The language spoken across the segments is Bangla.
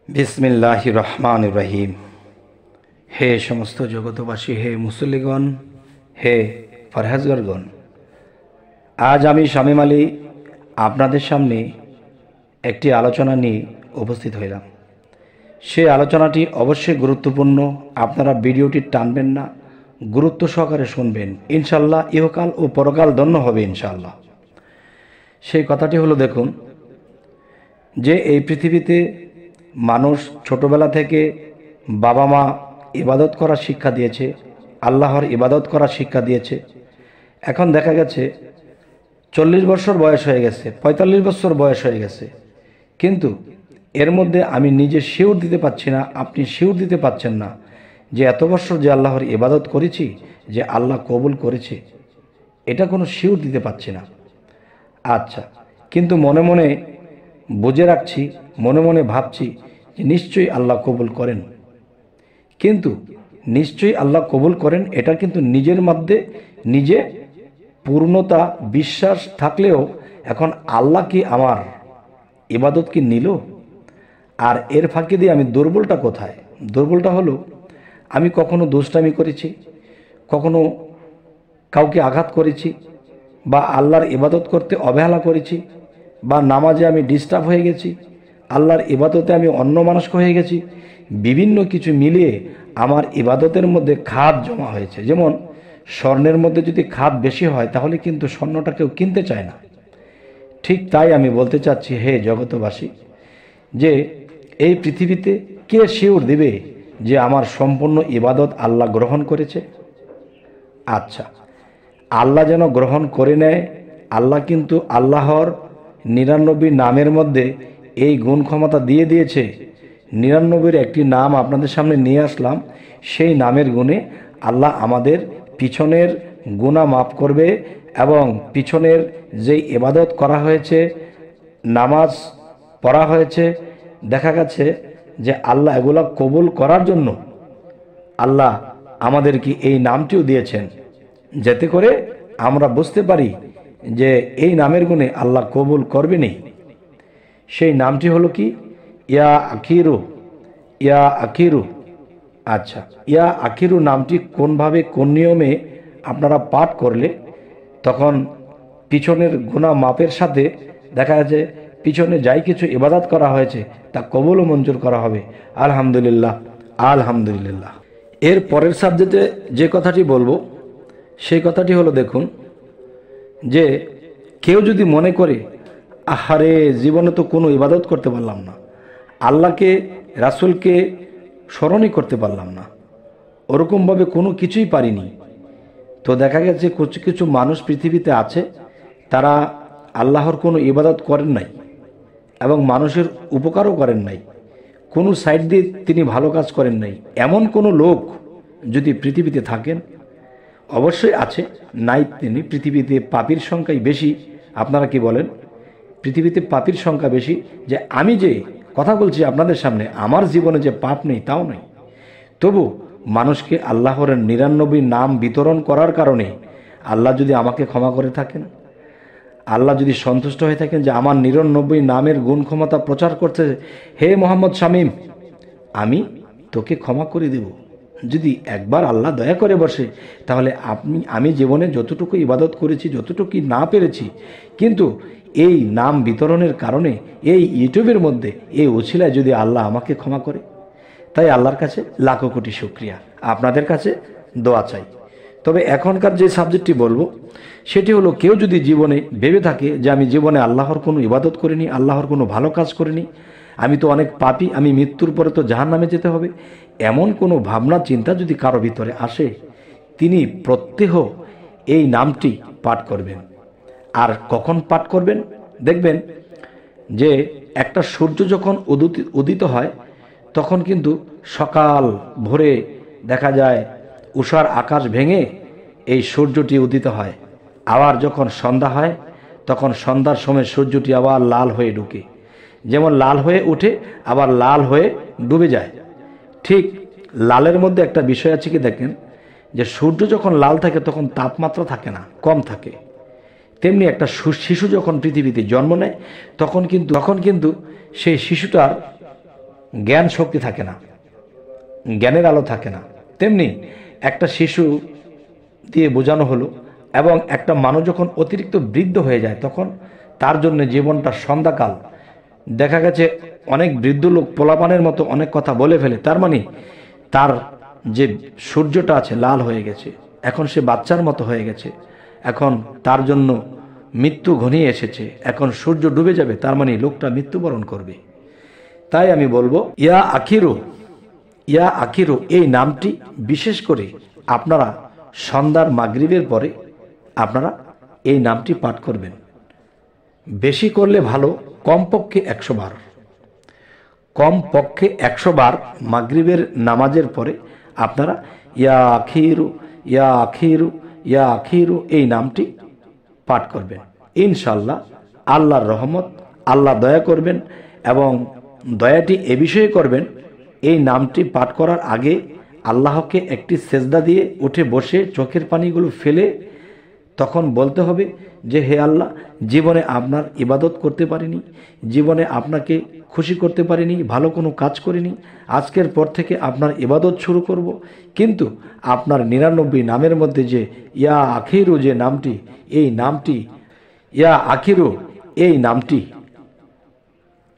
बिस्मिल्लाहिर रहमानिर रहीम। हे समस्त जगतबासी, हे मुसल्लिगण, हे फरहेजगारगण, आज आमी शामीम आলী আপনাদের সামনে একটি আলোচনা নিয়ে উপস্থিত হইলাম। সেই আলোচনাটি অবশ্যই গুরুত্বপূর্ণ। আপনারা ভিডিওটি টানবেন না, গুরুত্ব সহকারে শুনবেন। ইনশাআল্লাহ ইহকাল ও পরকাল ধন্য হবে ইনশাআল্লাহ। সেই কথাটি হলো, দেখুন যে এই পৃথিবীতে মানুষ ছোটবেলা থেকে বাবা মা ইবাদত করার শিক্ষা দিয়েছে, আল্লাহর ইবাদত করার শিক্ষা দিয়েছে। এখন দেখা গেছে 40 বছর বয়স হয়ে গেছে, 45 বছর বয়স হয়ে গেছে, কিন্তু এর মধ্যে আমি নিজে শিওর দিতে পারছি না, আপনি শিওর দিতে পারছেন না যে এত বছর যে আল্লাহর ইবাদত করেছি, যে আল্লাহ কবুল করেছে, এটা কোনো শিওর দিতে পারছি না। আচ্ছা, কিন্তু মনে মনে বুঝে রাখছি, মনে মনে ভাবছি যে নিশ্চয়ই আল্লাহ কবুল করেন। কিন্তু নিশ্চয়ই আল্লাহ কবুল করেন, এটা কিন্তু নিজের মধ্যে নিজে পূর্ণতা বিশ্বাস থাকলেও এখন আল্লাহ কি আমার ইবাদত কি নিল? আর এর ফাঁকি দিয়ে আমি দুর্বলটা কোথায়? দুর্বলটা হলো, আমি কখনো দুষ্টামি করেছি, কখনো কাউকে আঘাত করেছি, বা আল্লাহর ইবাদত করতে অবহেলা করেছি, বা নামাজে আমি ডিস্টার্ব হয়ে গেছি, আল্লাহর ইবাদতে আমি অন্যমনস্ক হয়ে গেছি। বিভিন্ন কিছু মিলিয়ে আমার ইবাদতের মধ্যে খাদ জমা হয়েছে। যেমন স্বর্ণের মধ্যে যদি খাদ বেশি হয় তাহলে কিন্তু স্বর্ণটা কেউ কিনতে চায় না। ঠিক তাই আমি বলতে চাচ্ছি, হে জগতবাসী, যে এই পৃথিবীতে কে শিওর দিবে যে আমার সম্পূর্ণ ইবাদত আল্লাহ গ্রহণ করেছে? আচ্ছা, আল্লাহ যেন গ্রহণ করে নেয়। আল্লাহ কিন্তু আল্লাহর 99 নামের মধ্যে এই গুণ ক্ষমতা দিয়ে দিয়েছে। 99-এর একটি নাম আপনাদের সামনে নিয়ে আসলাম। সেই নামের গুণে আল্লাহ আমাদের পিছনের গুনাহ মাফ করবে, এবং পিছনের যেই ইবাদত করা হয়েছে, নামাজ পড়া হয়েছে, দেখা গেছে যে আল্লাহ এগুলা কবুল করার জন্য আল্লাহ আমাদেরকে এই নামটিও দিয়েছেন, যাতে করে আমরা বুঝতে পারি যে এই নামের গুণে আল্লাহ কবুল করবেনি। সেই নামটি হলো কি? ইয়া আখিরু, ইয়া আখিরু। আচ্ছা, ইয়া আখিরু নামটি কোনভাবে, কোন নিয়মে আপনারা পাঠ করলে তখন পিছনের গুনাহ মাপের সাথে দেখা যাচ্ছে পিছনে যাই কিছু ইবাদত করা হয়েছে তা কবুল ও মঞ্জুর করা হবে। আলহামদুলিল্লাহ, আলহামদুলিল্লাহ। এর পরের সাবজেক্টে যে কথাটি বলবো সেই কথাটি হলো, দেখুন যে কেউ যদি মনে করে, আহারে জীবনে তো কোনো ইবাদত করতে পারলাম না, আল্লাহকে রাসূলকে স্মরণই করতে পারলাম না, ওরকমভাবে কোনো কিছুই পারিনি, তো দেখা গেছে কিছু কিছু মানুষ পৃথিবীতে আছে, তারা আল্লাহর কোনো ইবাদত করেন নাই এবং মানুষের উপকারও করেন নাই, কোনো সাইড দিয়ে তিনি ভালো কাজ করেন নাই। এমন কোনো লোক যদি পৃথিবীতে থাকেন, অবশ্যই আছে, নাই তিনি। পৃথিবীতে পাপীর সংখ্যাই বেশি। আপনারা কি বলেন? পৃথিবীতে পাপীর সংখ্যা বেশি। যে আমি যে কথা বলছি আপনাদের সামনে, আমার জীবনে যে পাপ নেই তাও নেই, তবু মানুষকে আল্লাহর 99 নাম বিতরণ করার কারণে আল্লাহ যদি আমাকে ক্ষমা করে থাকেন, আল্লাহ যদি সন্তুষ্ট হয়ে থাকেন যে আমার 99 নামের গুণ ক্ষমতা প্রচার করতে, হে মোহাম্মদ শামীম, আমি তোকে ক্ষমা করে দেব। যদি একবার আল্লাহ দয়া করে বসে, তাহলে আমি জীবনে যতটুকু ইবাদত করেছি, যতটুকু না পেরেছি, কিন্তু এই নাম বিতরণের কারণে এই ইউটিউবের মধ্যে এই ওসিলায় যদি আল্লাহ আমাকে ক্ষমা করে, তাই আল্লাহর কাছে লাখো কোটি শুকরিয়া, আপনাদের কাছে দোয়া চাই। তবে এখনকার যে সাবজেক্টটি বলবো সেটি হলো, কেউ যদি জীবনে ভেবে থাকে যে আমি জীবনে আল্লাহর কোনো ইবাদত করিনি, আল্লাহর কোনো ভালো কাজ করিনি, আমি তো অনেক পাপী, আমি মৃত্যুর পরে তো জাহান্নামে যেতে হবে, এমন কোনো ভাবনা চিন্তা যদি কারো ভিতরে আসে, তিনি প্রত্যহ এই নামটি পাঠ করবেন। আর কখন পাঠ করবেন? দেখবেন যে একটা সূর্য যখন উদিত হয় তখন কিন্তু সকাল ভোরে দেখা যায় উষার আকাশ ভেঙে এই সূর্যটি উদিত হয়। আবার যখন সন্ধ্যা হয় তখন সন্ধ্যার সময় সূর্যটি আবার লাল হয়ে ঢুকে, যেমন লাল হয়ে উঠে আবার লাল হয়ে ডুবে যায়। ঠিক লালের মধ্যে একটা বিষয় আছে কি, দেখেন যে সূর্য যখন লাল থাকে তখন তাপমাত্রা থাকে না, কম থাকে। তেমনি একটা শিশু যখন পৃথিবীতে জন্ম নেয় তখন কিন্তু সেই শিশুটার জ্ঞান শক্তি থাকে না, জ্ঞানের আলো থাকে না, তেমনি একটা শিশু দিয়ে বোঝানো হলো এবং একটা মানুষ যখন অতিরিক্ত বৃদ্ধ হয়ে যায় তখন তার জন্য জীবনটা সন্ধ্যাকাল। দেখা গেছে অনেক বৃদ্ধ লোক পোলাপানের মতো অনেক কথা বলে ফেলে, তার মানে তার যে সূর্যটা আছে লাল হয়ে গেছে, এখন সে বাচ্চার মতো হয়ে গেছে, এখন তার জন্য মৃত্যু ঘনিয়ে এসেছে, এখন সূর্য ডুবে যাবে, তার মানে লোকটা মৃত্যুবরণ করবে। তাই আমি বলবো ইয়া আখিরু এই নামটি বিশেষ করে আপনারা সন্ধ্যার মাগরিবের পরে আপনারা এই নামটি পাঠ করবেন। বেশি করলে ভালো, কমপক্ষে 100 বার, কমপক্ষে 100 বার মাগরিবের নামাজের পরে আপনারা ইয়া আখিরু ইয়া আখিরু ইয়া আখিরু এই নামটি পাঠ করবেন। ইনশাল্লাহ আল্লাহর রহমত, আল্লাহ দয়া করবেন এবং দয়াটি এ বিষয়ে করবেন, এই নামটি পাঠ করার আগে আল্লাহকে একটি সেজদা দিয়ে উঠে বসে চোখের পানিগুলো ফেলে তখন বলতে হবে যে হে আল্লাহ, জীবনে আপনার ইবাদত করতে পারিনি, জীবনে আপনাকে খুশি করতে পারিনি, ভালো কোনো কাজ করিনি, আজকের পর থেকে আপনার ইবাদত শুরু করব। কিন্তু আপনার 99 নামের মধ্যে যে ইয়া আখিরু যে নামটি, এই নামটি ইয়া আখিরু এই নামটি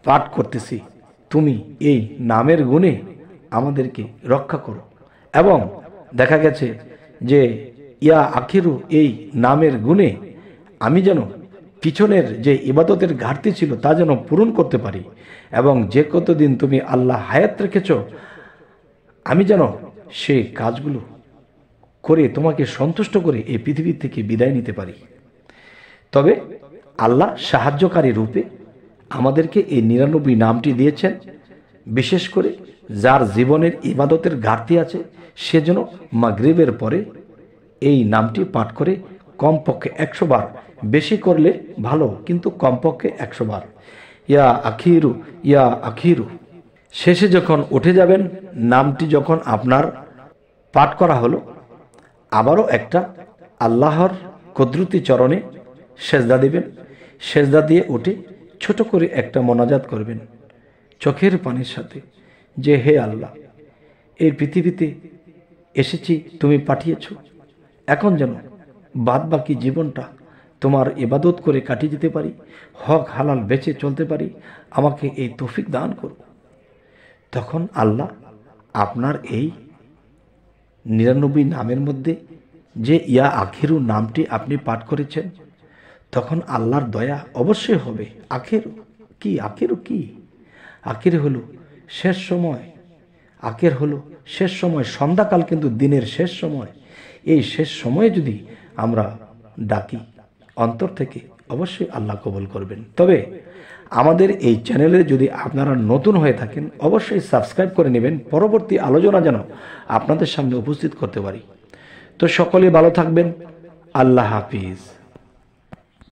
পাঠ করতেছি, তুমি এই নামের গুণে আমাদেরকে রক্ষা করো। এবং দেখা গেছে যে ইয়া আখিরু এই নামের গুণে আমি যেন পিছনের যে ইবাদতের ঘাটতি ছিল তা যেন পূরণ করতে পারি, এবং যে কতদিন তুমি আল্লাহ হায়াত রেখেছ আমি যেন সেই কাজগুলো করে তোমাকে সন্তুষ্ট করে এই পৃথিবী থেকে বিদায় নিতে পারি। তবে আল্লাহ সাহায্যকারী রূপে আমাদেরকে এই 99 নামটি দিয়েছেন, বিশেষ করে যার জীবনের ইবাদতের ঘাটতি আছে সে যেন মাগরিবের পরে এই নামটি পাঠ করে কমপক্ষে 100 বার, বেশি করলে ভালো কিন্তু কমপক্ষে 100 বার ইয়া আখিরু ইয়া আখিরু। শেষে যখন উঠে যাবেন, নামটি যখন আপনার পাঠ করা হলো, আবারও একটা আল্লাহর কুদরতি চরণে সেজদা দিবেন, সেজদা দিয়ে উঠে ছোট করে একটা মোনাজাত করবেন চোখের পানির সাথে যে হে আল্লাহ, এই পৃথিবীতে এসেছি, তুমি পাঠিয়েছ, এখন যেন বাদ বাকি জীবনটা তোমার ইবাদত করে কাটিয়ে যেতে পারি, হক হালাল বেঁচে চলতে পারি, আমাকে এই তৌফিক দান করো। তখন আল্লাহ আপনার এই 99 নামের মধ্যে যে ইয়া আখিরু নামটি আপনি পাঠ করেছেন, তখন আল্লাহর দয়া অবশ্যই হবে। আখিরু কি? আখিরু কি? আখির হলো শেষ সময়, আখের হলো শেষ সময়, সন্ধ্যাকাল কিন্তু দিনের শেষ সময়। এই শেষ সময়ে যদি আমরা ডাকি অন্তর থেকে, অবশ্যই আল্লাহ কবুল করবেন। তবে আমাদের এই চ্যানেলে যদি আপনারা নতুন হয়ে থাকেন অবশ্যই সাবস্ক্রাইব করে নেবেন, পরবর্তী আলোচনা যেন আপনাদের সামনে উপস্থিত করতে পারি। তো সকলে ভালো থাকবেন, আল্লাহ হাফিজ।